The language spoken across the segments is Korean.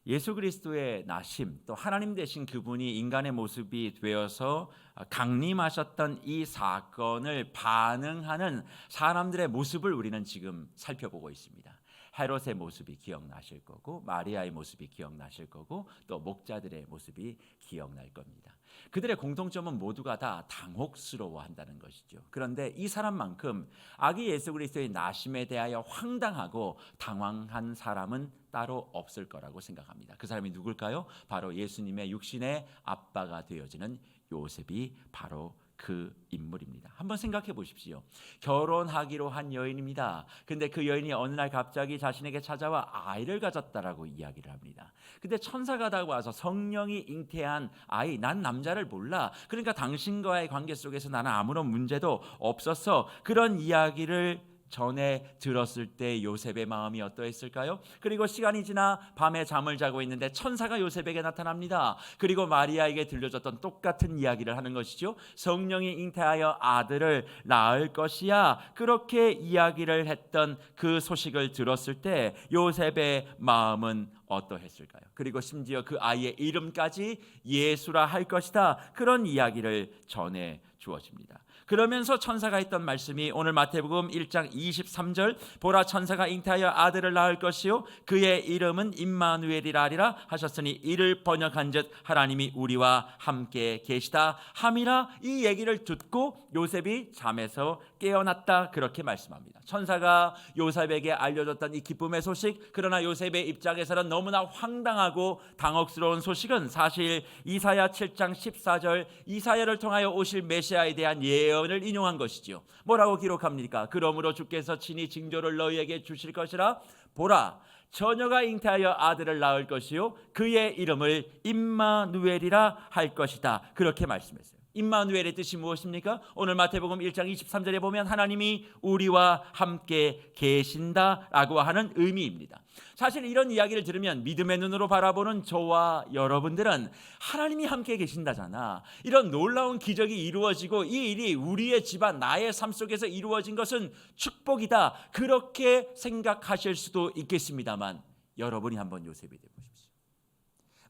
예수 그리스도의 나심, 또 하나님 되신 그분이 인간의 모습이 되어서 강림하셨던 이 사건을 반응하는 사람들의 모습을 우리는 지금 살펴보고 있습니다. 헤롯의 모습이 기억나실 거고, 마리아의 모습이 기억나실 거고, 또 목자들의 모습이 기억날 겁니다. 그들의 공통점은 모두가 다 당혹스러워한다는 것이죠. 그런데 이 사람만큼 아기 예수 그리스도의 나심에 대하여 황당하고 당황한 사람은 따로 없을 거라고 생각합니다. 그 사람이 누굴까요? 바로 예수님의 육신의 아빠가 되어지는 요셉이 바로 그 인물입니다. 한번 생각해 보십시오. 결혼하기로 한 여인입니다. 근데 그 여인이 어느 날 갑자기 자신에게 찾아와 아이를 가졌다라고 이야기를 합니다. 근데 천사가 다가와서 성령이 잉태한 아이, 난 남자를 몰라. 그러니까 당신과의 관계 속에서 나는 아무런 문제도 없었어. 그런 이야기를 전에 들었을 때 요셉의 마음이 어떠했을까요? 그리고 시간이 지나 밤에 잠을 자고 있는데 천사가 요셉에게 나타납니다. 그리고 마리아에게 들려줬던 똑같은 이야기를 하는 것이죠. 성령이 잉태하여 아들을 낳을 것이야. 그렇게 이야기를 했던 그 소식을 들었을 때 요셉의 마음은 어떠했을까요? 그리고 심지어 그 아이의 이름까지 예수라 할 것이다. 그런 이야기를 전해 주어집니다. 그러면서 천사가 했던 말씀이 오늘 마태복음 1장 23절, 보라 천사가 잉태하여 아들을 낳을 것이요 그의 이름은 임마누엘이라 하리라 하셨으니 이를 번역한즉 하나님이 우리와 함께 계시다 함이라. 이 얘기를 듣고 요셉이 잠에서 깨어났다, 그렇게 말씀합니다. 천사가 요셉에게 알려줬던 이 기쁨의 소식, 그러나 요셉의 입장에서는 너무나 황당하고 당혹스러운 소식은 사실 이사야 7장 14절, 이사야를 통하여 오실 메시아에 대한 예언을 인용한 것이죠. 뭐라고 기록합니까? 그러므로 주께서 친히 징조를 너희에게 주실 것이라. 보라 처녀가 잉태하여 아들을 낳을 것이요 그의 이름을 임마누엘이라 할 것이다, 그렇게 말씀했어요. 임마누엘의 뜻이 무엇입니까? 오늘 마태복음 1장 23절에 보면 하나님이 우리와 함께 계신다라고 하는 의미입니다. 사실 이런 이야기를 들으면 믿음의 눈으로 바라보는 저와 여러분들은 하나님이 함께 계신다잖아, 이런 놀라운 기적이 이루어지고 이 일이 우리의 집안, 나의 삶 속에서 이루어진 것은 축복이다, 그렇게 생각하실 수도 있겠습니다만, 여러분이 한번 요셉이 되보십시오.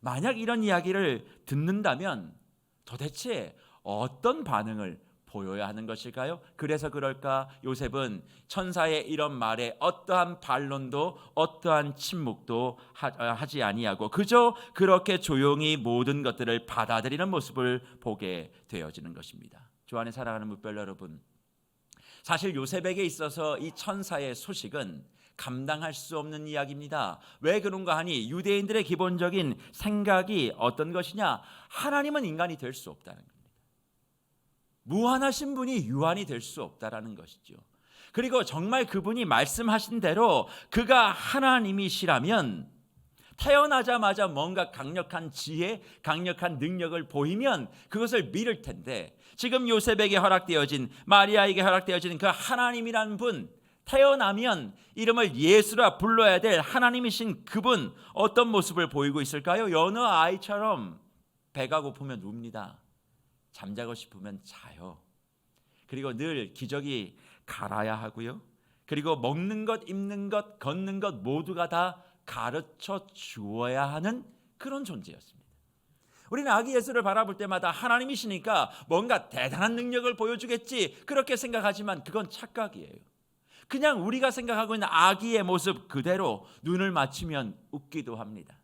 만약 이런 이야기를 듣는다면 도대체 어떤 반응을 보여야 하는 것일까요? 그래서 그럴까 요셉은 천사의 이런 말에 어떠한 반론도 어떠한 침묵도 하지 아니하고 그저 그렇게 조용히 모든 것들을 받아들이는 모습을 보게 되어지는 것입니다. 주 안에 사랑하는 뭇별 여러분, 사실 요셉에게 있어서 이 천사의 소식은 감당할 수 없는 이야기입니다. 왜 그런가 하니 유대인들의 기본적인 생각이 어떤 것이냐? 하나님은 인간이 될 수 없다는 겁니다. 무한하신 분이 유한이 될 수 없다라는 것이죠. 그리고 정말 그분이 말씀하신 대로 그가 하나님이시라면 태어나자마자 뭔가 강력한 지혜, 강력한 능력을 보이면 그것을 믿을 텐데, 지금 요셉에게 허락되어진, 마리아에게 허락되어진 그 하나님이라는 분, 태어나면 이름을 예수라 불러야 될 하나님이신 그분, 어떤 모습을 보이고 있을까요? 여느 아이처럼 배가 고프면 눕니다. 잠자고 싶으면 자요. 그리고 늘 기저귀 갈아야 하고요. 그리고 먹는 것, 입는 것, 걷는 것 모두가 다 가르쳐 주어야 하는 그런 존재였습니다. 우리는 아기 예수를 바라볼 때마다 하나님이시니까 뭔가 대단한 능력을 보여주겠지, 그렇게 생각하지만 그건 착각이에요. 그냥 우리가 생각하고 있는 아기의 모습 그대로 눈을 맞추면 웃기도 합니다.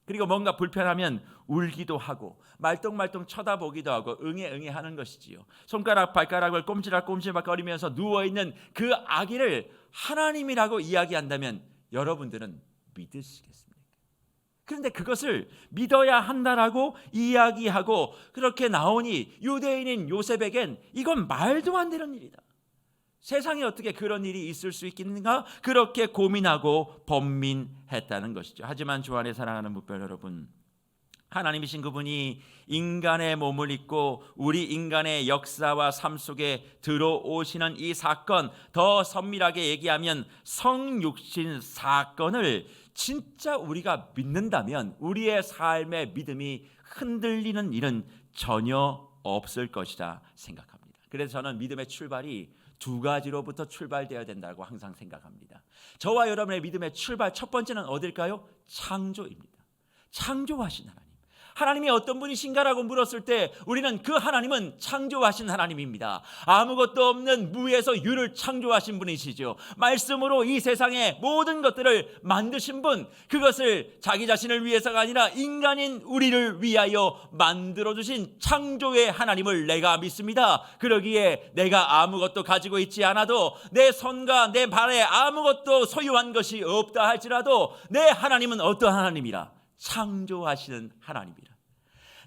그리고 뭔가 불편하면 울기도 하고 말똥말똥 쳐다보기도 하고 응애 하는 것이지요. 손가락 발가락을 꼼지락꼼지락 거리면서 누워있는 그 아기를 하나님이라고 이야기한다면 여러분들은 믿으시겠습니까? 그런데 그것을 믿어야 한다라고 이야기하고 그렇게 나오니 유대인인 요셉에겐 이건 말도 안 되는 일이다. 세상에 어떻게 그런 일이 있을 수 있겠는가? 그렇게 고민하고 번민했다는 것이죠. 하지만 주 안에 사랑하는 뭇별 여러분, 하나님이신 그분이 인간의 몸을 입고 우리 인간의 역사와 삶 속에 들어오시는 이 사건, 더 선밀하게 얘기하면 성육신 사건을 진짜 우리가 믿는다면 우리의 삶의 믿음이 흔들리는 일은 전혀 없을 것이라 생각합니다. 그래서 저는 믿음의 출발이 두 가지로부터 출발되어야 된다고 항상 생각합니다. 저와 여러분의 믿음의 출발 첫 번째는 어딜까요? 창조입니다. 창조하신 하나님. 하나님이 어떤 분이신가라고 물었을 때 우리는 그 하나님은 창조하신 하나님입니다. 아무것도 없는 무에서 유를 창조하신 분이시죠. 말씀으로 이 세상의 모든 것들을 만드신 분, 그것을 자기 자신을 위해서가 아니라 인간인 우리를 위하여 만들어주신 창조의 하나님을 내가 믿습니다. 그러기에 내가 아무것도 가지고 있지 않아도, 내 손과 내 발에 아무것도 소유한 것이 없다 할지라도 내 하나님은 어떠한 하나님이라? 창조하시는 하나님이라.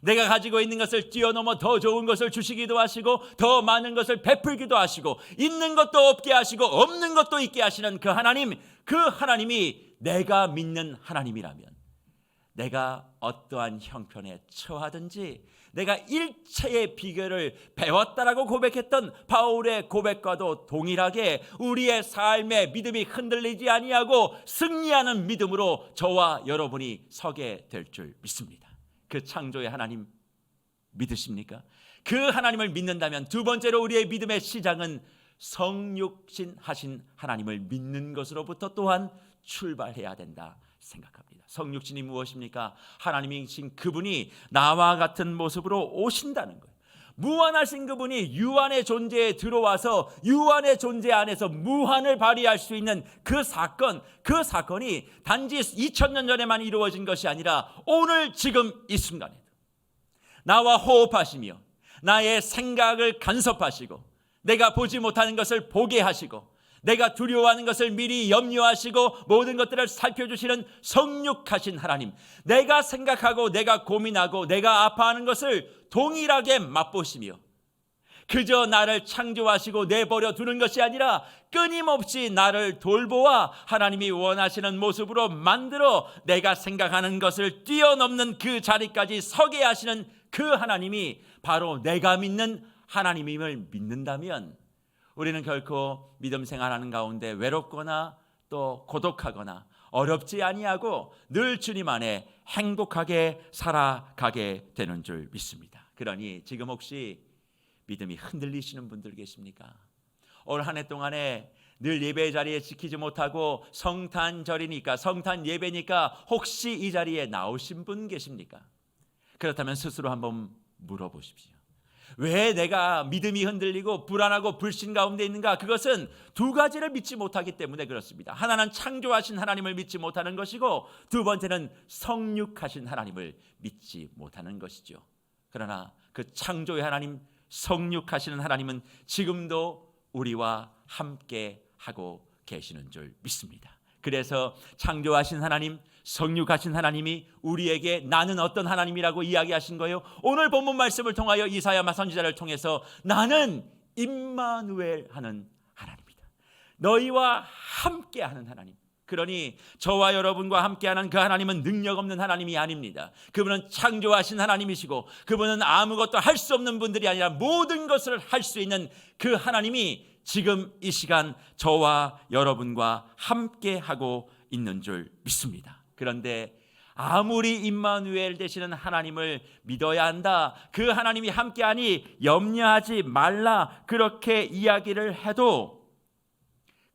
내가 가지고 있는 것을 뛰어넘어 더 좋은 것을 주시기도 하시고, 더 많은 것을 베풀기도 하시고, 있는 것도 없게 하시고 없는 것도 있게 하시는 그 하나님, 그 하나님이 내가 믿는 하나님이라면, 내가 어떠한 형편에 처하든지 내가 일체의 비결을 배웠다라고 고백했던 바울의 고백과도 동일하게 우리의 삶의 믿음이 흔들리지 아니하고 승리하는 믿음으로 저와 여러분이 서게 될 줄 믿습니다. 그 창조의 하나님 믿으십니까? 그 하나님을 믿는다면 두 번째로 우리의 믿음의 시작은 성육신 하신 하나님을 믿는 것으로부터 또한 출발해야 된다 생각합니다. 성육신이 무엇입니까? 하나님이신 그분이 나와 같은 모습으로 오신다는 거예요. 무한하신 그분이 유한의 존재에 들어와서 유한의 존재 안에서 무한을 발휘할 수 있는 그 사건이 단지 2000년 전에만 이루어진 것이 아니라 오늘 지금 이 순간에도 나와 호흡하시며 나의 생각을 간섭하시고 내가 보지 못하는 것을 보게 하시고 내가 두려워하는 것을 미리 염려하시고 모든 것들을 살펴주시는 성육하신 하나님, 내가 생각하고 내가 고민하고 내가 아파하는 것을 동일하게 맛보시며 그저 나를 창조하시고 내버려 두는 것이 아니라 끊임없이 나를 돌보아 하나님이 원하시는 모습으로 만들어 내가 생각하는 것을 뛰어넘는 그 자리까지 서게 하시는 그 하나님이 바로 내가 믿는 하나님임을 믿는다면 우리는 결코 믿음 생활하는 가운데 외롭거나 또 고독하거나 어렵지 아니하고 늘 주님 안에 행복하게 살아가게 되는 줄 믿습니다. 그러니 지금 혹시 믿음이 흔들리시는 분들 계십니까? 올 한 해 동안에 늘 예배 자리에 지키지 못하고 성탄절이니까 성탄 예배니까 혹시 이 자리에 나오신 분 계십니까? 그렇다면 스스로 한번 물어보십시오. 왜 내가 믿음이 흔들리고 불안하고 불신 가운데 있는가? 그것은 두 가지를 믿지 못하기 때문에 그렇습니다. 하나는 창조하신 하나님을 믿지 못하는 것이고 두 번째는 성육하신 하나님을 믿지 못하는 것이죠. 그러나 그 창조의 하나님, 성육하시는 하나님은 지금도 우리와 함께 하고 계시는 줄 믿습니다. 그래서 창조하신 하나님, 성육하신 하나님이 우리에게 나는 어떤 하나님이라고 이야기하신 거예요? 오늘 본문 말씀을 통하여 이사야 선지자를 통해서 나는 임마누엘 하는 하나님이다. 너희와 함께하는 하나님. 그러니 저와 여러분과 함께하는 그 하나님은 능력 없는 하나님이 아닙니다. 그분은 창조하신 하나님이시고 그분은 아무것도 할 수 없는 분들이 아니라 모든 것을 할 수 있는 그 하나님이 지금 이 시간 저와 여러분과 함께하고 있는 줄 믿습니다. 그런데 아무리 임마누엘 되시는 하나님을 믿어야 한다, 그 하나님이 함께하니 염려하지 말라 그렇게 이야기를 해도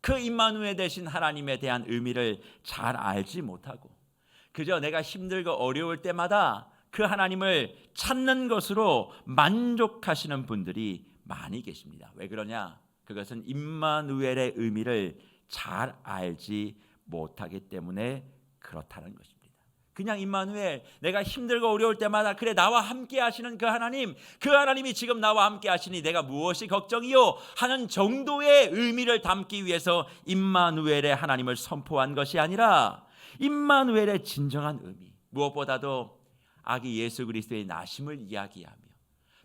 그 임마누엘 되신 하나님에 대한 의미를 잘 알지 못하고 그저 내가 힘들고 어려울 때마다 그 하나님을 찾는 것으로 만족하시는 분들이 많이 계십니다. 왜 그러냐? 그것은 임마누엘의 의미를 잘 알지 못하기 때문에 그렇다는 것입니다. 그냥 임마누엘, 내가 힘들고 어려울 때마다 그래 나와 함께 하시는 그 하나님, 그 하나님이 지금 나와 함께 하시니 내가 무엇이 걱정이요 하는 정도의 의미를 담기 위해서 임마누엘의 하나님을 선포한 것이 아니라 임마누엘의 진정한 의미, 무엇보다도 아기 예수 그리스도의 나심을 이야기하며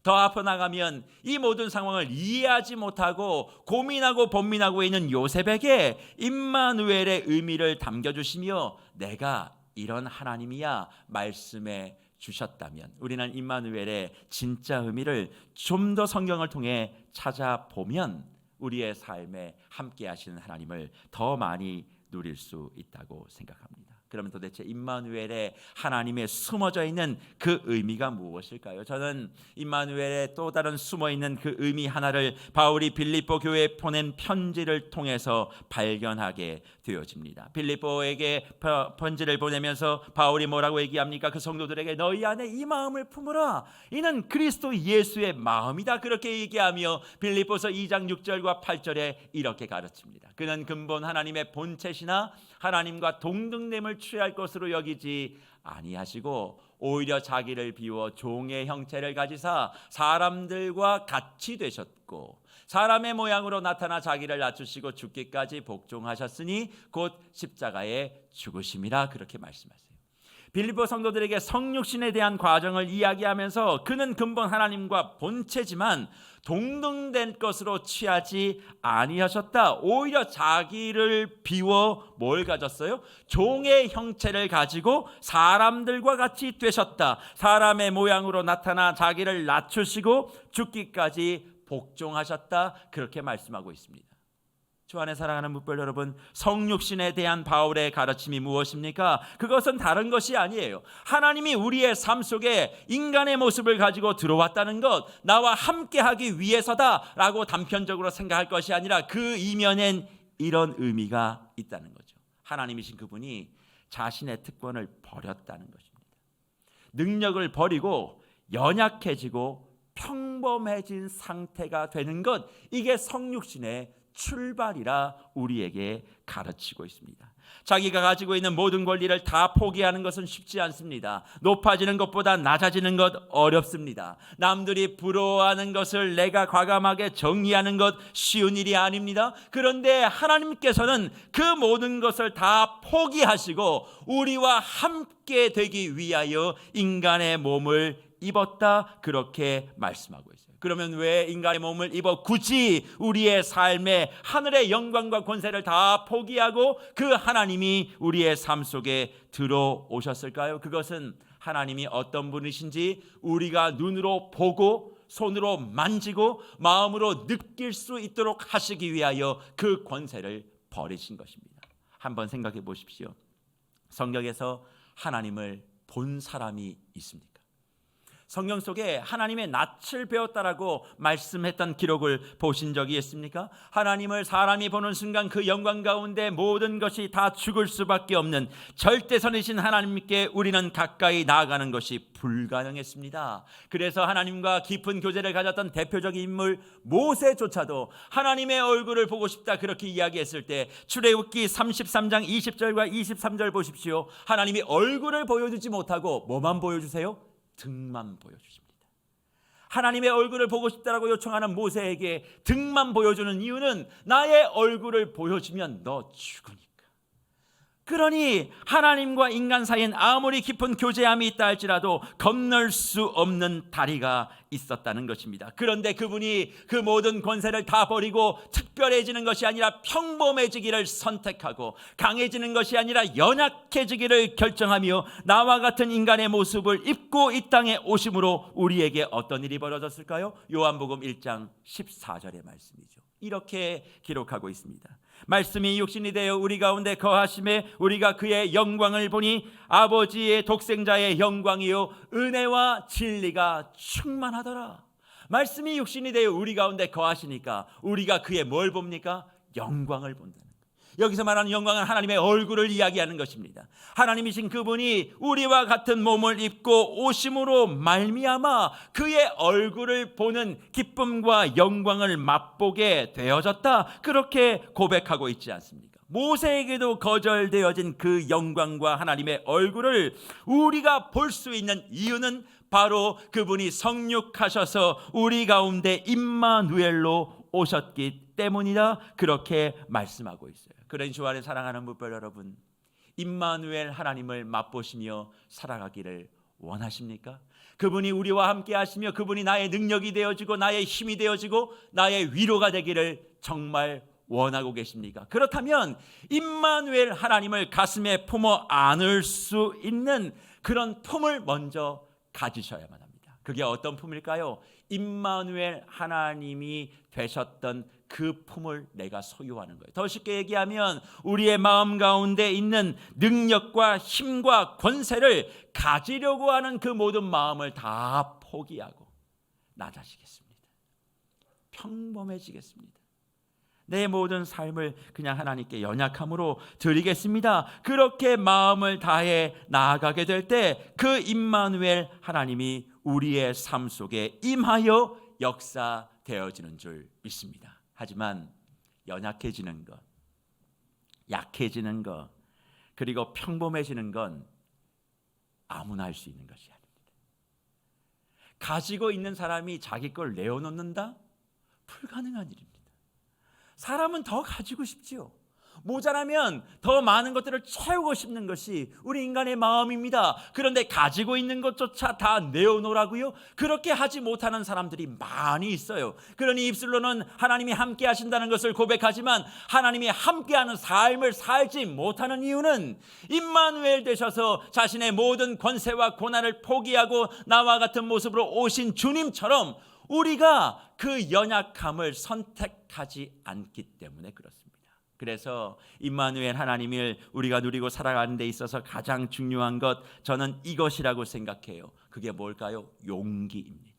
더 앞으로 나가면 이 모든 상황을 이해하지 못하고 고민하고 번민하고 있는 요셉에게 임마누엘의 의미를 담겨주시며 내가 이런 하나님이야 말씀해 주셨다면 우리는 임마누엘의 진짜 의미를 좀 더 성경을 통해 찾아보면 우리의 삶에 함께 하시는 하나님을 더 많이 누릴 수 있다고 생각합니다. 그러면 도대체 임마누엘의 하나님의 숨어져 있는 그 의미가 무엇일까요? 저는 임마누엘의 또 다른 숨어 있는 그 의미 하나를 바울이 빌립보 교회에 보낸 편지를 통해서 발견하게 되어집니다. 빌립보에게 편지를 보내면서 바울이 뭐라고 얘기합니까? 그 성도들에게 너희 안에 이 마음을 품으라. 이는 그리스도 예수의 마음이다. 그렇게 얘기하며 빌립보서 2장 6절과 8절에 이렇게 가르칩니다. 그는 근본 하나님의 본체시나 하나님과 동등됨을 취할 것으로 여기지 아니하시고 오히려 자기를 비워 종의 형체를 가지사 사람들과 같이 되셨고 사람의 모양으로 나타나 자기를 낮추시고 죽기까지 복종하셨으니 곧 십자가에 죽으심이라 그렇게 말씀하세요. 빌립보 성도들에게 성육신에 대한 과정을 이야기하면서 그는 근본 하나님과 본체지만 동등된 것으로 취하지 아니하셨다. 오히려 자기를 비워 뭘 가졌어요? 종의 형체를 가지고 사람들과 같이 되셨다. 사람의 모양으로 나타나 자기를 낮추시고 죽기까지 복종하셨다. 그렇게 말씀하고 있습니다. 주 안에 사랑하는 묵별 여러분, 성육신에 대한 바울의 가르침이 무엇입니까? 그것은 다른 것이 아니에요. 하나님이 우리의 삶 속에 인간의 모습을 가지고 들어왔다는 것, 나와 함께하기 위해서다라고 단편적으로 생각할 것이 아니라 그 이면엔 이런 의미가 있다는 거죠. 하나님이신 그분이 자신의 특권을 버렸다는 것입니다. 능력을 버리고 연약해지고 평범해진 상태가 되는 것, 이게 성육신의 출발이라 우리에게 가르치고 있습니다. 자기가 가지고 있는 모든 권리를 다 포기하는 것은 쉽지 않습니다. 높아지는 것보다 낮아지는 것 어렵습니다. 남들이 부러워하는 것을 내가 과감하게 정의하는 것 쉬운 일이 아닙니다. 그런데 하나님께서는 그 모든 것을 다 포기하시고 우리와 함께 되기 위하여 인간의 몸을 입었다, 그렇게 말씀하고 있어요. 그러면 왜 인간의 몸을 입어 굳이 우리의 삶에 하늘의 영광과 권세를 다 포기하고 그 하나님이 우리의 삶 속에 들어오셨을까요? 그것은 하나님이 어떤 분이신지 우리가 눈으로 보고 손으로 만지고 마음으로 느낄 수 있도록 하시기 위하여 그 권세를 버리신 것입니다. 한번 생각해 보십시오. 성경에서 하나님을 본 사람이 있습니까? 성경 속에 하나님의 낯을 배웠다라고 말씀했던 기록을 보신 적이 있습니까? 하나님을 사람이 보는 순간 그 영광 가운데 모든 것이 다 죽을 수밖에 없는 절대선이신 하나님께 우리는 가까이 나아가는 것이 불가능했습니다. 그래서 하나님과 깊은 교제를 가졌던 대표적인 인물 모세조차도 하나님의 얼굴을 보고 싶다 그렇게 이야기했을 때 출애굽기 33장 20절과 23절 보십시오. 하나님이 얼굴을 보여주지 못하고 뭐만 보여주세요? 등만 보여주십니다. 하나님의 얼굴을 보고 싶다라고 요청하는 모세에게 등만 보여주는 이유는 나의 얼굴을 보여주면 너 죽으니까. 그러니 하나님과 인간 사이엔 아무리 깊은 교제함이 있다 할지라도 건널 수 없는 다리가 있었다는 것입니다. 그런데 그분이 그 모든 권세를 다 버리고 특별해지는 것이 아니라 평범해지기를 선택하고 강해지는 것이 아니라 연약해지기를 결정하며 나와 같은 인간의 모습을 입고 이 땅에 오심으로 우리에게 어떤 일이 벌어졌을까요? 요한복음 1장 14절의 말씀이죠. 이렇게 기록하고 있습니다. 말씀이 육신이 되어 우리 가운데 거하심에 우리가 그의 영광을 보니 아버지의 독생자의 영광이요 은혜와 진리가 충만하더라. 말씀이 육신이 되어 우리 가운데 거하시니까 우리가 그의 뭘 봅니까? 영광을 본다는 거예요. 여기서 말하는 영광은 하나님의 얼굴을 이야기하는 것입니다. 하나님이신 그분이 우리와 같은 몸을 입고 오심으로 말미암아 그의 얼굴을 보는 기쁨과 영광을 맛보게 되어졌다, 그렇게 고백하고 있지 않습니까? 모세에게도 거절되어진 그 영광과 하나님의 얼굴을 우리가 볼 수 있는 이유는 바로 그분이 성육하셔서 우리 가운데 임마누엘로 오셨기 때문이다, 그렇게 말씀하고 있어요. 그러니 주 안에 사랑하는 묵별 여러분, 임마누엘 하나님을 맛보시며 살아가기를 원하십니까? 그분이 우리와 함께 하시며 그분이 나의 능력이 되어지고 나의 힘이 되어지고 나의 위로가 되기를 정말 원하고 계십니까? 그렇다면 임마누엘 하나님을 가슴에 품어 안을 수 있는 그런 품을 먼저 가지셔야만 합니다. 그게 어떤 품일까요? 임마누엘 하나님이 되셨던 그 품을 내가 소유하는 거예요. 더 쉽게 얘기하면 우리의 마음 가운데 있는 능력과 힘과 권세를 가지려고 하는 그 모든 마음을 다 포기하고 낮아지겠습니다. 평범해지겠습니다. 내 모든 삶을 그냥 하나님께 연약함으로 드리겠습니다. 그렇게 마음을 다해 나아가게 될 때 그 임마누엘 하나님이 우리의 삶 속에 임하여 역사되어지는 줄 믿습니다. 하지만 연약해지는 것, 약해지는 것, 그리고 평범해지는 건 아무나 할 수 있는 것이 아닙니다. 가지고 있는 사람이 자기 걸 내어놓는다? 불가능한 일입니다. 사람은 더 가지고 싶지요. 모자라면 더 많은 것들을 채우고 싶는 것이 우리 인간의 마음입니다. 그런데 가지고 있는 것조차 다 내어놓으라고요? 그렇게 하지 못하는 사람들이 많이 있어요. 그러니 입술로는 하나님이 함께 하신다는 것을 고백하지만 하나님이 함께하는 삶을 살지 못하는 이유는 임마누엘 되셔서 자신의 모든 권세와 고난을 포기하고 나와 같은 모습으로 오신 주님처럼 우리가 그 연약함을 선택하지 않기 때문에 그렇습니다. 그래서 임마누엘 하나님을 우리가 누리고 살아가는 데 있어서 가장 중요한 것, 저는 이것이라고 생각해요. 그게 뭘까요? 용기입니다.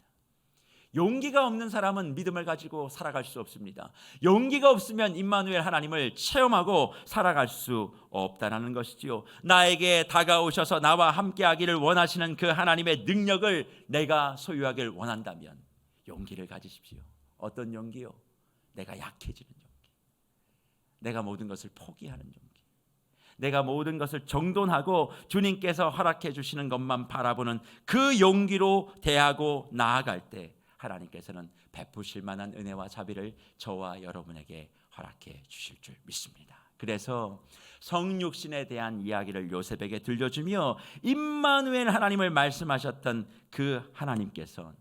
용기가 없는 사람은 믿음을 가지고 살아갈 수 없습니다. 용기가 없으면 임마누엘 하나님을 체험하고 살아갈 수 없다는 것이지요. 나에게 다가오셔서 나와 함께하기를 원하시는 그 하나님의 능력을 내가 소유하기를 원한다면 용기를 가지십시오. 어떤 용기요? 내가 약해지는 용기, 내가 모든 것을 포기하는 용기, 내가 모든 것을 정돈하고 주님께서 허락해 주시는 것만 바라보는 그 용기로 대하고 나아갈 때 하나님께서는 베푸실 만한 은혜와 자비를 저와 여러분에게 허락해 주실 줄 믿습니다. 그래서 성육신에 대한 이야기를 요셉에게 들려주며 임마누엘 하나님을 말씀하셨던 그 하나님께서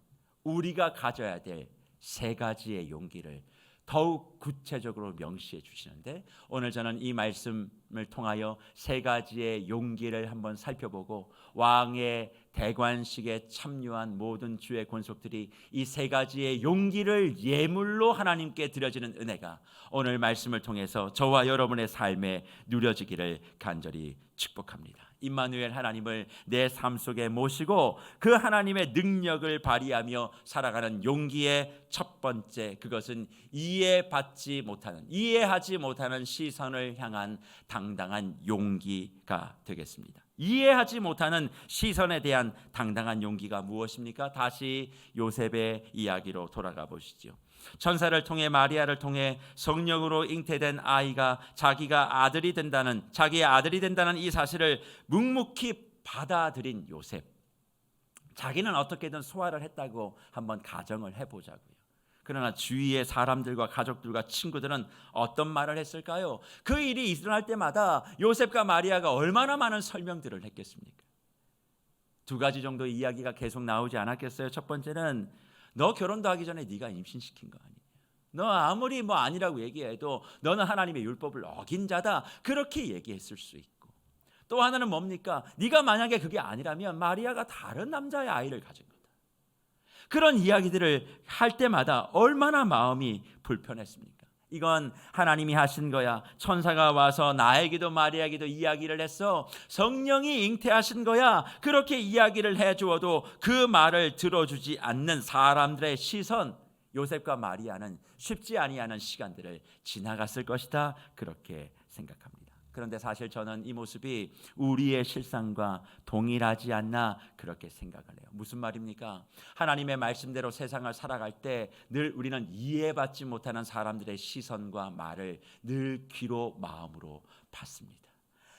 우리가 가져야 될 세 가지의 용기를 더욱 구체적으로 명시해 주시는데, 오늘 저는 이 말씀을 통하여 세 가지의 용기를 한번 살펴보고 왕의 대관식에 참여한 모든 주의 권속들이 이 세 가지의 용기를 예물로 하나님께 드려지는 은혜가 오늘 말씀을 통해서 저와 여러분의 삶에 누려지기를 간절히 축복합니다. 임마누엘 하나님을 내 삶 속에 모시고 그 하나님의 능력을 발휘하며 살아가는 용기의 첫 번째, 그것은 이해하지 못하는 시선을 향한 당당한 용기가 되겠습니다. 이해하지 못하는 시선에 대한 당당한 용기가 무엇입니까? 다시 요셉의 이야기로 돌아가 보시죠. 천사를 통해 마리아를 통해 성령으로 잉태된 아이가 자기의 아들이 된다는 이 사실을 묵묵히 받아들인 요셉. 자기는 어떻게든 소화를 했다고 한번 가정을 해보자고요. 그러나 주위의 사람들과 가족들과 친구들은 어떤 말을 했을까요? 그 일이 일어날 때마다 요셉과 마리아가 얼마나 많은 설명들을 했겠습니까? 두 가지 정도의 이야기가 계속 나오지 않았겠어요? 첫 번째는 너 결혼도 하기 전에 네가 임신시킨 거 아니냐? 너 아무리 아니라고 얘기해도 너는 하나님의 율법을 어긴 자다, 그렇게 얘기했을 수 있고, 또 하나는 뭡니까? 네가 만약에 그게 아니라면 마리아가 다른 남자의 아이를 가진 거다. 그런 이야기들을 할 때마다 얼마나 마음이 불편했습니까? 이건 하나님이 하신 거야. 천사가 와서 나에게도 마리아에게도 이야기를 했어. 성령이 잉태하신 거야. 그렇게 이야기를 해주어도 그 말을 들어주지 않는 사람들의 시선, 요셉과 마리아는 쉽지 아니하는 시간들을 지나갔을 것이다, 그렇게 생각합니다. 그런데 사실 저는 이 모습이 우리의 실상과 동일하지 않나 그렇게 생각을 해요. 무슨 말입니까? 하나님의 말씀대로 세상을 살아갈 때 늘 우리는 이해받지 못하는 사람들의 시선과 말을 늘 귀로 마음으로 받습니다.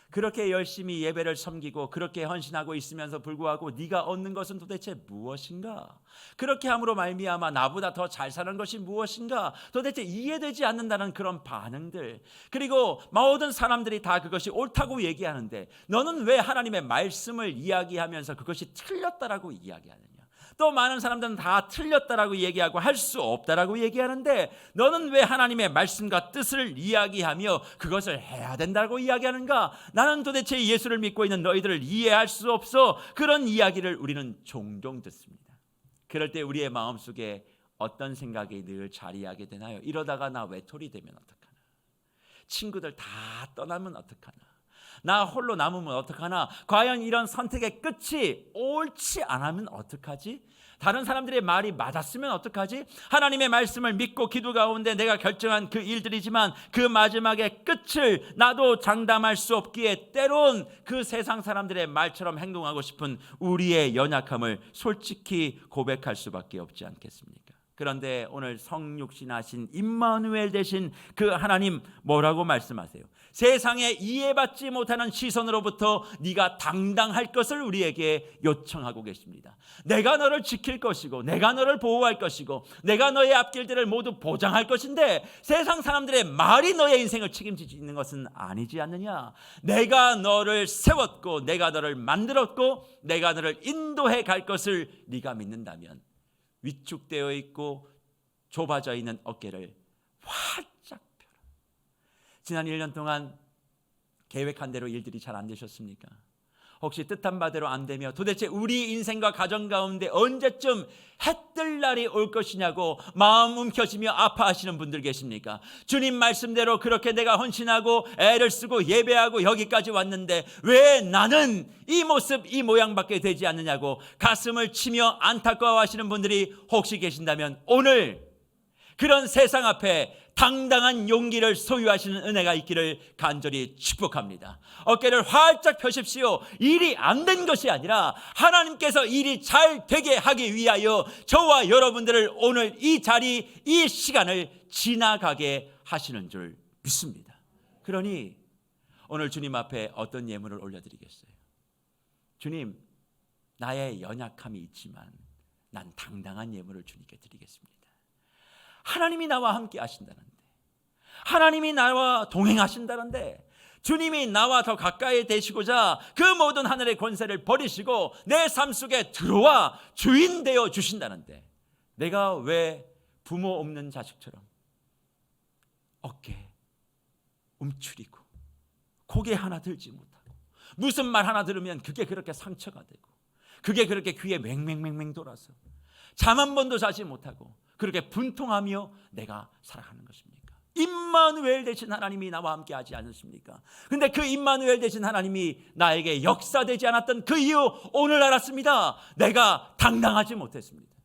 그렇게 열심히 예배를 섬기고 그렇게 헌신하고 있으면서 불구하고 네가 얻는 것은 도대체 무엇인가? 그렇게 함으로 말미암아 나보다 더 잘 사는 것이 무엇인가? 도대체 이해되지 않는다는 그런 반응들, 그리고 모든 사람들이 다 그것이 옳다고 얘기하는데 너는 왜 하나님의 말씀을 이야기하면서 그것이 틀렸다라고 이야기하느냐? 또 많은 사람들은 다 틀렸다라고 얘기하고 할 수 없다라고 얘기하는데 너는 왜 하나님의 말씀과 뜻을 이야기하며 그것을 해야 된다고 이야기하는가? 나는 도대체 예수를 믿고 있는 너희들을 이해할 수 없어. 그런 이야기를 우리는 종종 듣습니다. 그럴 때 우리의 마음속에 어떤 생각이 늘 자리하게 되나요? 이러다가 나 외톨이 되면 어떡하나? 친구들 다 떠나면 어떡하나? 나 홀로 남으면 어떡하나? 과연 이런 선택의 끝이 옳지 않으면 어떡하지? 다른 사람들의 말이 맞았으면 어떡하지? 하나님의 말씀을 믿고 기도 가운데 내가 결정한 그 일들이지만 그 마지막의 끝을 나도 장담할 수 없기에 때론 그 세상 사람들의 말처럼 행동하고 싶은 우리의 연약함을 솔직히 고백할 수밖에 없지 않겠습니까? 그런데 오늘 성육신하신 임마누엘 되신 그 하나님 뭐라고 말씀하세요? 세상에 이해받지 못하는 시선으로부터 네가 당당할 것을 우리에게 요청하고 계십니다. 내가 너를 지킬 것이고 내가 너를 보호할 것이고 내가 너의 앞길들을 모두 보장할 것인데 세상 사람들의 말이 너의 인생을 책임지지 있는 것은 아니지 않느냐? 내가 너를 세웠고 내가 너를 만들었고 내가 너를 인도해 갈 것을 네가 믿는다면 위축되어 있고 좁아져 있는 어깨를 활짝 펴라. 지난 1년 동안 계획한 대로 일들이 잘 안 되셨습니까? 혹시 뜻한 바대로 안 되며 도대체 우리 인생과 가정 가운데 언제쯤 해뜰 날이 올 것이냐고 마음 움켜쥐며 아파하시는 분들 계십니까? 주님 말씀대로 그렇게 내가 헌신하고 애를 쓰고 예배하고 여기까지 왔는데 왜 나는 이 모습 이 모양밖에 되지 않느냐고 가슴을 치며 안타까워하시는 분들이 혹시 계신다면 오늘 그런 세상 앞에 당당한 용기를 소유하시는 은혜가 있기를 간절히 축복합니다. 어깨를 활짝 펴십시오. 일이 안 된 것이 아니라 하나님께서 일이 잘 되게 하기 위하여 저와 여러분들을 오늘 이 자리, 이 시간을 지나가게 하시는 줄 믿습니다. 그러니 오늘 주님 앞에 어떤 예물을 올려드리겠어요? 주님, 나의 연약함이 있지만 난 당당한 예물을 주님께 드리겠습니다. 하나님이 나와 함께 하신다는데, 하나님이 나와 동행하신다는데, 주님이 나와 더 가까이 되시고자 그 모든 하늘의 권세를 버리시고 내 삶 속에 들어와 주인 되어 주신다는데, 내가 왜 부모 없는 자식처럼 어깨 움츠리고 고개 하나 들지 못하고 무슨 말 하나 들으면 그게 그렇게 상처가 되고 그게 그렇게 귀에 맹맹맹맹 돌아서 잠 한 번도 자지 못하고 그렇게 분통하며 내가 살아가는 것입니까? 임마누엘 되신 하나님이 나와 함께 하지 않으십니까? 근데 그 임마누엘 되신 하나님이 나에게 역사되지 않았던 그 이유 오늘 알았습니다. 내가 당당하지 못했습니다.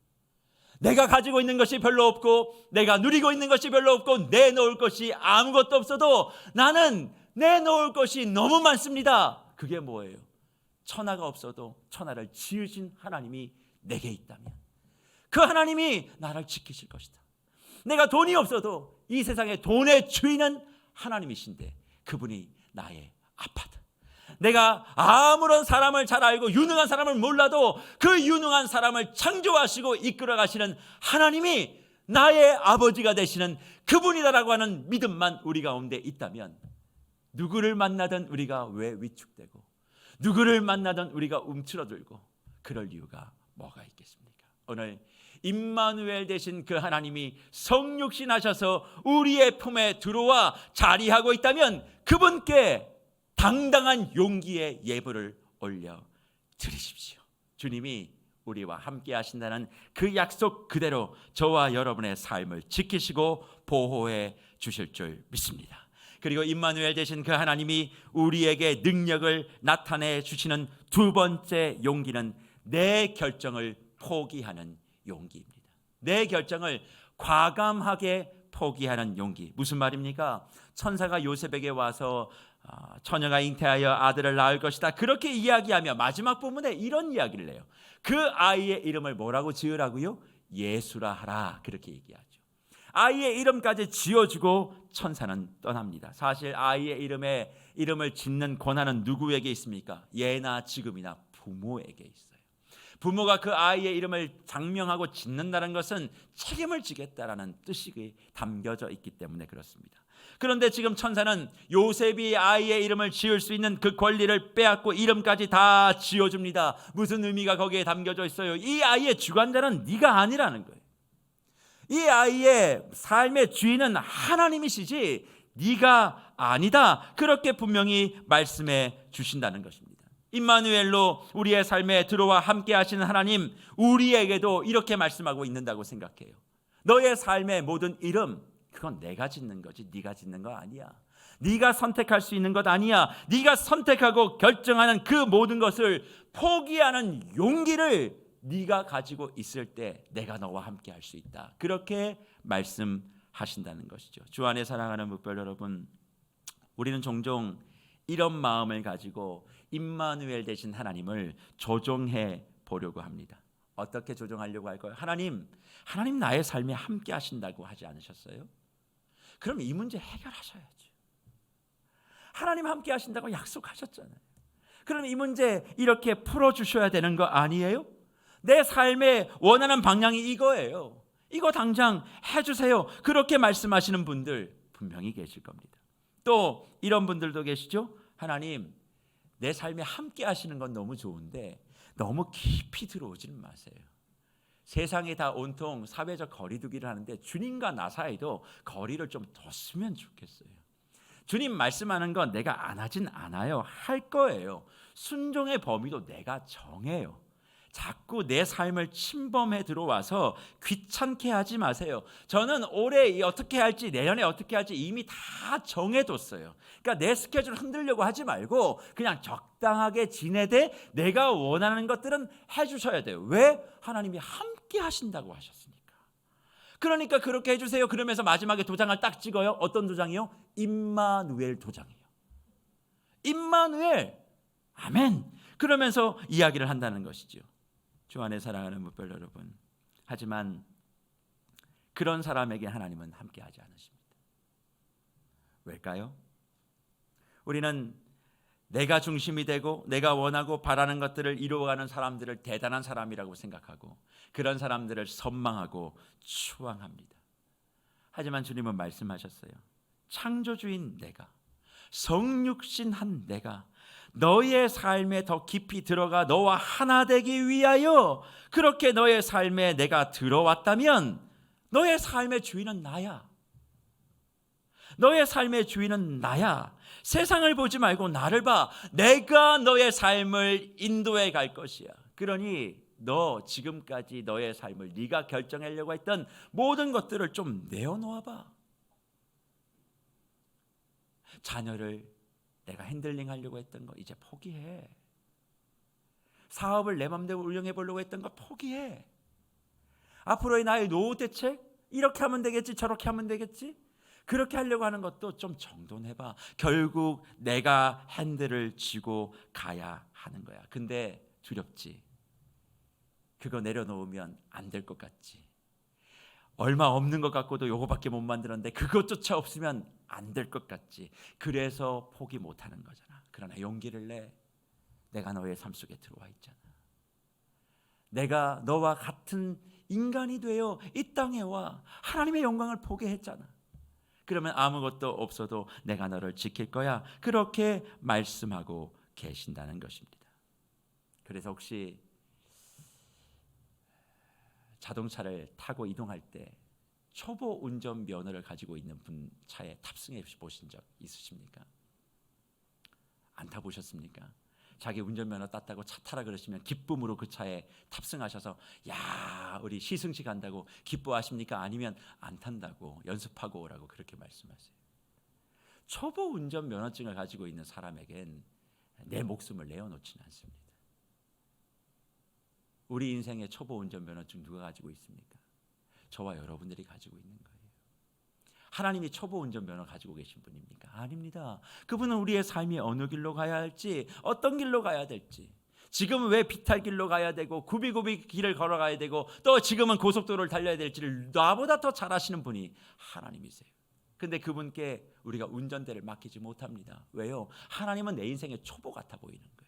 내가 가지고 있는 것이 별로 없고 내가 누리고 있는 것이 별로 없고 내놓을 것이 아무것도 없어도 나는 내놓을 것이 너무 많습니다. 그게 뭐예요? 천하가 없어도 천하를 지으신 하나님이 내게 있다면 그 하나님이 나를 지키실 것이다. 내가 돈이 없어도 이 세상의 돈의 주인은 하나님이신데 그분이 나의 아빠다. 내가 아무런 사람을 잘 알고 유능한 사람을 몰라도 그 유능한 사람을 창조하시고 이끌어 가시는 하나님이 나의 아버지가 되시는 그분이다라고 하는 믿음만 우리 가운데 있다면 누구를 만나든 우리가 왜 위축되고 누구를 만나든 우리가 움츠러들고 그럴 이유가 뭐가 있겠습니까? 오늘 임마누엘 되신 그 하나님이 성육신 하셔서 우리의 품에 들어와 자리하고 있다면 그분께 당당한 용기의 예물을 올려 드리십시오. 주님이 우리와 함께 하신다는 그 약속 그대로 저와 여러분의 삶을 지키시고 보호해 주실 줄 믿습니다. 그리고 임마누엘 되신 그 하나님이 우리에게 능력을 나타내 주시는 두 번째 용기는 내 결정을 포기하는 용기입니다. 내 결정을 과감하게 포기하는 용기. 무슨 말입니까? 천사가 요셉에게 와서 처녀가 잉태하여 아들을 낳을 것이다 그렇게 이야기하며 마지막 부분에 이런 이야기를 해요. 그 아이의 이름을 뭐라고 지으라고요? 예수라 하라 그렇게 얘기하죠. 아이의 이름까지 지어주고 천사는 떠납니다. 사실 아이의 이름을 짓는 권한은 누구에게 있습니까? 예나 지금이나 부모에게 있어요. 부모가 그 아이의 이름을 장명하고 짓는다는 것은 책임을 지겠다라는 뜻이 담겨져 있기 때문에 그렇습니다. 그런데 지금 천사는 요셉이 아이의 이름을 지을 수 있는 그 권리를 빼앗고 이름까지 다 지어줍니다. 무슨 의미가 거기에 담겨져 있어요? 이 아이의 주관자는 네가 아니라는 거예요. 이 아이의 삶의 주인은 하나님이시지 네가 아니다. 그렇게 분명히 말씀해 주신다는 것입니다. 임마누엘로 우리의 삶에 들어와 함께 하시는 하나님, 우리에게도 이렇게 말씀하고 있는다고 생각해요. 너의 삶의 모든 이름, 그건 내가 짓는 거지 네가 짓는 거 아니야. 네가 선택할 수 있는 것 아니야. 네가 선택하고 결정하는 그 모든 것을 포기하는 용기를 네가 가지고 있을 때 내가 너와 함께 할 수 있다. 그렇게 말씀하신다는 것이죠. 주 안에 사랑하는 목별 여러분, 우리는 종종 이런 마음을 가지고 임마누엘 되신 하나님을 조종해 보려고 합니다. 어떻게 조종하려고 할까요? 하나님 나의 삶에 함께 하신다고 하지 않으셨어요? 그럼 이 문제 해결하셔야죠. 하나님 함께 하신다고 약속하셨잖아요. 그럼 이 문제 이렇게 풀어주셔야 되는 거 아니에요? 내 삶의 원하는 방향이 이거예요. 이거 당장 해주세요. 그렇게 말씀하시는 분들 분명히 계실 겁니다. 또 이런 분들도 계시죠. 하나님, 내 삶에 함께 하시는 건 너무 좋은데 너무 깊이 들어오지는 마세요. 세상이 다 온통 사회적 거리두기를 하는데 주님과 나 사이도 거리를 좀 뒀으면 좋겠어요. 주님 말씀하는 건 내가 안 하진 않아요. 할 거예요. 순종의 범위도 내가 정해요. 자꾸 내 삶을 침범해 들어와서 귀찮게 하지 마세요. 저는 올해 어떻게 할지 내년에 어떻게 할지 이미 다 정해뒀어요. 그러니까 내 스케줄 흔들려고 하지 말고 그냥 적당하게 지내되 내가 원하는 것들은 해주셔야 돼요. 왜? 하나님이 함께 하신다고 하셨으니까. 그러니까 그렇게 해주세요. 그러면서 마지막에 도장을 딱 찍어요. 어떤 도장이요? 임마누엘 도장이에요. 임마누엘, 아멘. 그러면서 이야기를 한다는 것이죠. 주 안에 사랑하는 목별 여러분, 하지만 그런 사람에게 하나님은 함께하지 않으십니다. 왜일까요? 우리는 내가 중심이 되고 내가 원하고 바라는 것들을 이루어가는 사람들을 대단한 사람이라고 생각하고 그런 사람들을 선망하고 추앙합니다. 하지만 주님은 말씀하셨어요. 창조주인 내가, 성육신한 내가 너의 삶에 더 깊이 들어가 너와 하나 되기 위하여 그렇게 너의 삶에 내가 들어왔다면 너의 삶의 주인은 나야. 너의 삶의 주인은 나야. 세상을 보지 말고 나를 봐. 내가 너의 삶을 인도해 갈 것이야. 그러니 너 지금까지 너의 삶을 네가 결정하려고 했던 모든 것들을 좀 내어놓아 봐. 자녀를 내가 핸들링 하려고 했던 거 이제 포기해. 사업을 내 맘대로 운영해 보려고 했던 거 포기해. 앞으로의 나의 노후 대책 이렇게 하면 되겠지 저렇게 하면 되겠지 그렇게 하려고 하는 것도 좀 정돈해봐. 결국 내가 핸들을 쥐고 가야 하는 거야. 근데 두렵지. 그거 내려놓으면 안 될 것 같지. 얼마 없는 것 같고도 요거밖에 못 만들었는데 그것조차 없으면 안 될 것 같지. 그래서 포기 못하는 거잖아. 그러나 용기를 내. 내가 너의 삶 속에 들어와 있잖아. 내가 너와 같은 인간이 되어 이 땅에 와 하나님의 영광을 보게 했잖아. 그러면 아무것도 없어도 내가 너를 지킬 거야. 그렇게 말씀하고 계신다는 것입니다. 그래서 혹시 자동차를 타고 이동할 때 초보 운전 면허를 가지고 있는 분 차에 탑승해 보신 적 있으십니까? 안 타보셨습니까? 자기 운전면허 땄다고 차 타라 그러시면 기쁨으로 그 차에 탑승하셔서 야 우리 시승식 한다고 기뻐하십니까? 아니면 안 탄다고 연습하고 오라고 그렇게 말씀하세요. 초보 운전 면허증을 가지고 있는 사람에겐 내 목숨을 내어놓지는 않습니다. 우리 인생의 초보 운전 면허증 누가 가지고 있습니까? 저와 여러분들이 가지고 있는 거예요. 하나님이 초보 운전 면허 가지고 계신 분입니까? 아닙니다. 그분은 우리의 삶이 어느 길로 가야 할지, 어떤 길로 가야 될지, 지금은 왜 비탈길로 가야 되고 굽이굽이 길을 걸어가야 되고 또 지금은 고속도로를 달려야 될지를 나보다 더 잘 아시는 분이 하나님이세요. 근데 그분께 우리가 운전대를 맡기지 못합니다. 왜요? 하나님은 내 인생의 초보 같아 보이는 거예요.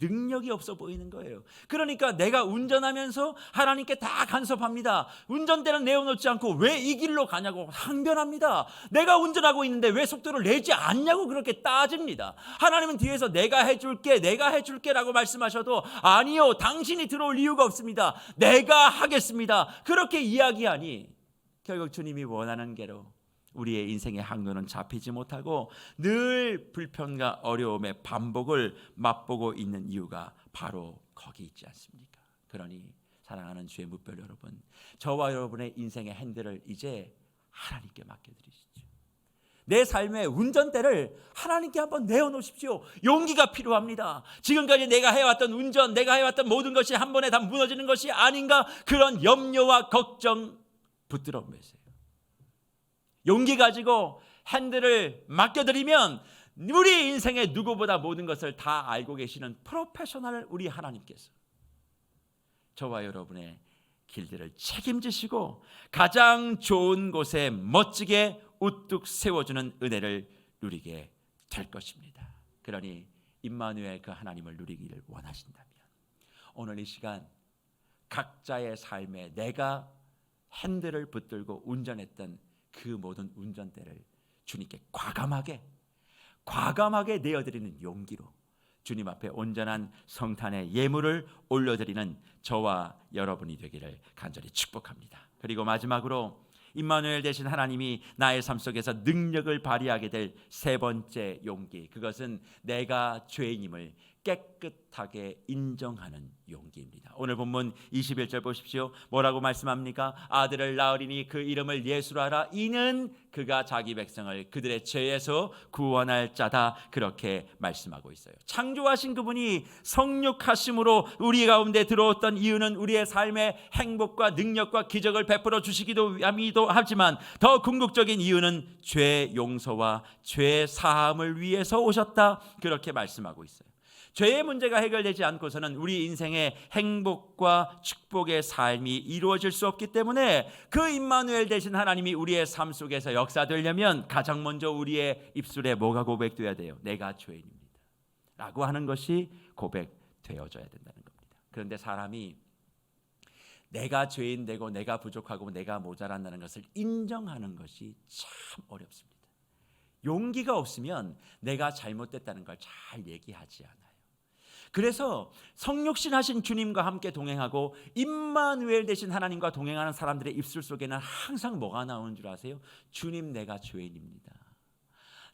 능력이 없어 보이는 거예요. 그러니까 내가 운전하면서 하나님께 다 간섭합니다. 운전대는 내어놓지 않고 왜 이 길로 가냐고 항변합니다. 내가 운전하고 있는데 왜 속도를 내지 않냐고 그렇게 따집니다. 하나님은 뒤에서 내가 해줄게 라고 말씀하셔도 아니요, 당신이 들어올 이유가 없습니다. 내가 하겠습니다. 그렇게 이야기하니 결국 주님이 원하는 대로 우리의 인생의 항로는 잡히지 못하고 늘 불편과 어려움의 반복을 맛보고 있는 이유가 바로 거기 있지 않습니까? 그러니 사랑하는 주의 뭇별 여러분, 저와 여러분의 인생의 핸들을 이제 하나님께 맡겨드리시죠. 내 삶의 운전대를 하나님께 한번 내어놓으십시오. 용기가 필요합니다. 지금까지 내가 해왔던 운전, 내가 해왔던 모든 것이 한 번에 다 무너지는 것이 아닌가, 그런 염려와 걱정 붙들어 매세요. 용기 가지고 핸들을 맡겨드리면 우리 인생의 누구보다 모든 것을 다 알고 계시는 프로페셔널 우리 하나님께서 저와 여러분의 길들을 책임지시고 가장 좋은 곳에 멋지게 우뚝 세워주는 은혜를 누리게 될 것입니다. 그러니 임마누엘 그 하나님을 누리기를 원하신다면 오늘 이 시간 각자의 삶에 내가 핸들을 붙들고 운전했던 그 모든 운전대를 주님께 과감하게 내어드리는 용기로 주님 앞에 온전한 성탄의 예물을 올려드리는 저와 여러분이 되기를 간절히 축복합니다. 그리고 마지막으로 임마누엘 되신 하나님이 나의 삶 속에서 능력을 발휘하게 될 세 번째 용기, 그것은 내가 죄인임을 깨끗하게 인정하는 용기입니다. 오늘 본문 21절 보십시오. 뭐라고 말씀합니까? 아들을 낳으리니 그 이름을 예수로 하라. 이는 그가 자기 백성을 그들의 죄에서 구원할 자다. 그렇게 말씀하고 있어요. 창조하신 그분이 성육하심으로 우리 가운데 들어왔던 이유는 우리의 삶에 행복과 능력과 기적을 베풀어 주시기도 하지만 더 궁극적인 이유는 죄 용서와 죄 사함을 위해서 오셨다. 그렇게 말씀하고 있어요. 죄의 문제가 해결되지 않고서는 우리 인생의 행복과 축복의 삶이 이루어질 수 없기 때문에 그 임마누엘 되신 하나님이 우리의 삶 속에서 역사되려면 가장 먼저 우리의 입술에 뭐가 고백되어야 돼요? 내가 죄인입니다 라고 하는 것이 고백되어져야 된다는 겁니다. 그런데 사람이 내가 죄인 되고 내가 부족하고 내가 모자란다는 것을 인정하는 것이 참 어렵습니다. 용기가 없으면 내가 잘못됐다는 걸 잘 얘기하지 않아요. 그래서 성육신하신 주님과 함께 동행하고 임마누엘 되신 하나님과 동행하는 사람들의 입술 속에는 항상 뭐가 나오는 줄 아세요? 주님, 내가 죄인입니다.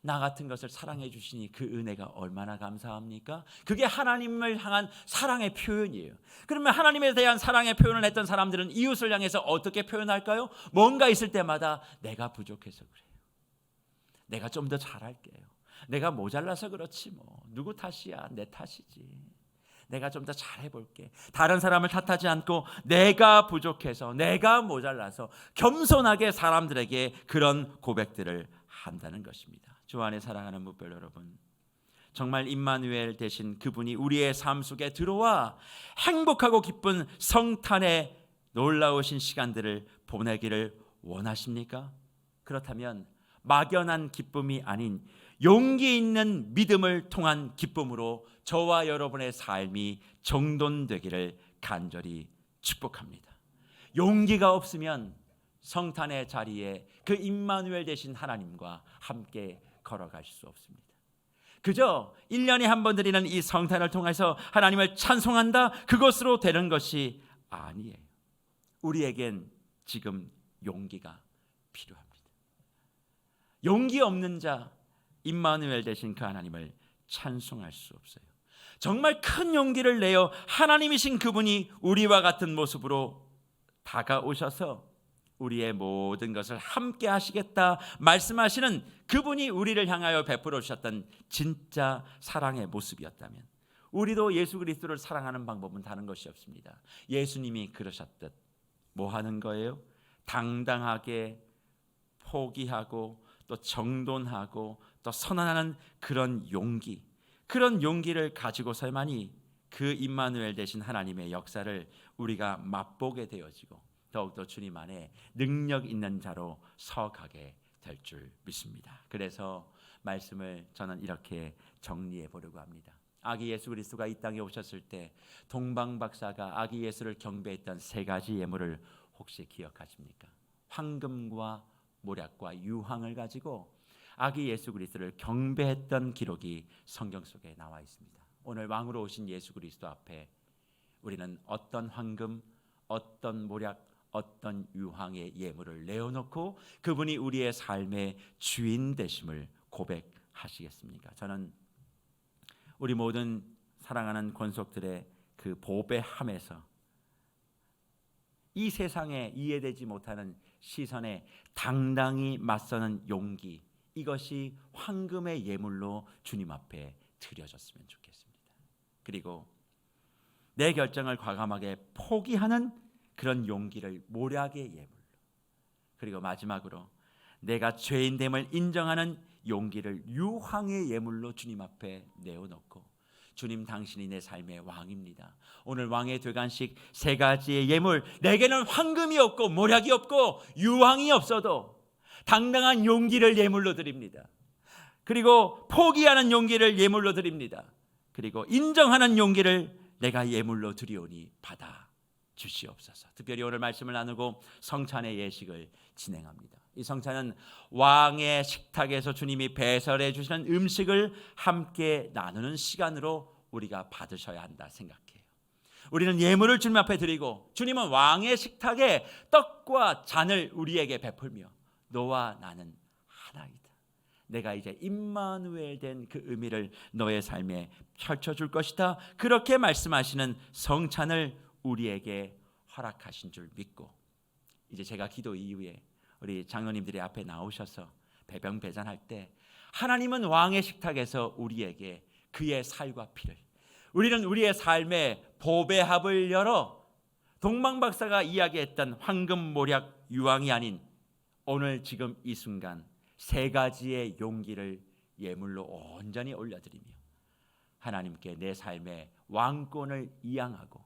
나 같은 것을 사랑해 주시니 그 은혜가 얼마나 감사합니까? 그게 하나님을 향한 사랑의 표현이에요. 그러면 하나님에 대한 사랑의 표현을 했던 사람들은 이웃을 향해서 어떻게 표현할까요? 뭔가 있을 때마다 내가 부족해서 그래요. 내가 좀 더 잘할게요. 내가 모자라서 그렇지 뭐. 누구 탓이야? 내 탓이지. 내가 좀 더 잘해볼게. 다른 사람을 탓하지 않고 내가 부족해서, 내가 모자라서 겸손하게 사람들에게 그런 고백들을 한다는 것입니다. 주 안에 사랑하는 뭇별 여러분, 정말 임마누엘 되신 그분이 우리의 삶 속에 들어와 행복하고 기쁜 성탄의 놀라우신 시간들을 보내기를 원하십니까? 그렇다면 막연한 기쁨이 아닌 용기 있는 믿음을 통한 기쁨으로 저와 여러분의 삶이 정돈되기를 간절히 축복합니다. 용기가 없으면 성탄의 자리에 그 임마누엘 되신 하나님과 함께 걸어갈 수 없습니다. 그저 1년에 한 번 드리는 이 성탄을 통해서 하나님을 찬송한다, 그것으로 되는 것이 아니에요. 우리에겐 지금 용기가 필요합니다. 용기 없는 자, 임마누엘 되신 그 하나님을 찬송할 수 없어요. 정말 큰 용기를 내어 하나님이신 그분이 우리와 같은 모습으로 다가오셔서 우리의 모든 것을 함께 하시겠다 말씀하시는 그분이 우리를 향하여 베풀어 주셨던 진짜 사랑의 모습이었다면 우리도 예수 그리스도를 사랑하는 방법은 다른 것이 없습니다. 예수님이 그러셨듯 뭐 하는 거예요? 당당하게 포기하고 또 정돈하고 또 선언하는 그런 용기, 그런 용기를 가지고서만이 그 임마누엘 되신 하나님의 역사를 우리가 맛보게 되어지고 더욱더 주님 안에 능력 있는 자로 서가게 될 줄 믿습니다. 그래서 말씀을 저는 이렇게 정리해 보려고 합니다. 아기 예수 그리스도가 이 땅에 오셨을 때 동방 박사가 아기 예수를 경배했던 세 가지 예물을 혹시 기억하십니까? 황금과 모략과 유황을 가지고 아기 예수 그리스도를 경배했던 기록이 성경 속에 나와 있습니다. 오늘 왕으로 오신 예수 그리스도 앞에 우리는 어떤 황금, 어떤 모략, 어떤 유황의 예물을 내어놓고 그분이 우리의 삶의 주인 되심을 고백하시겠습니까? 저는 우리 모든 사랑하는 권속들의 그 보배함에서 이 세상에 이해되지 못하는 시선에 당당히 맞서는 용기, 이것이 황금의 예물로 주님 앞에 드려졌으면 좋겠습니다. 그리고 내 결정을 과감하게 포기하는 그런 용기를 모략의 예물로, 그리고 마지막으로 내가 죄인됨을 인정하는 용기를 유황의 예물로 주님 앞에 내어놓고, 주님 당신이 내 삶의 왕입니다. 오늘 왕의 되간식 세 가지의 예물, 내게는 황금이 없고 모략이 없고 유황이 없어도 당당한 용기를 예물로 드립니다. 그리고 포기하는 용기를 예물로 드립니다. 그리고 인정하는 용기를 내가 예물로 드리오니 받아 주시옵소서. 특별히 오늘 말씀을 나누고 성찬의 예식을 진행합니다. 이 성찬은 왕의 식탁에서 주님이 배설해 주시는 음식을 함께 나누는 시간으로 우리가 받으셔야 한다 생각해요. 우리는 예물을 주님 앞에 드리고, 주님은 왕의 식탁에 떡과 잔을 우리에게 베풀며 너와 나는 하나이다, 내가 이제 임마누엘 된 그 의미를 너의 삶에 펼쳐줄 것이다, 그렇게 말씀하시는 성찬을 우리에게 허락하신 줄 믿고, 이제 제가 기도 이후에 우리 장로님들이 앞에 나오셔서 배병배잔할 때, 하나님은 왕의 식탁에서 우리에게 그의 살과 피를, 우리는 우리의 삶의 보배합을 열어 동방박사가 이야기했던 황금 모략 유황이 아닌 오늘 지금 이 순간 세 가지의 용기를 예물로 온전히 올려드리며 하나님께 내 삶의 왕권을 이양하고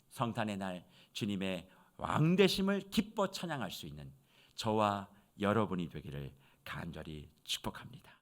성탄의 날 주님의 왕되심을 기뻐 찬양할 수 있는 저와 여러분이 되기를 간절히 축복합니다.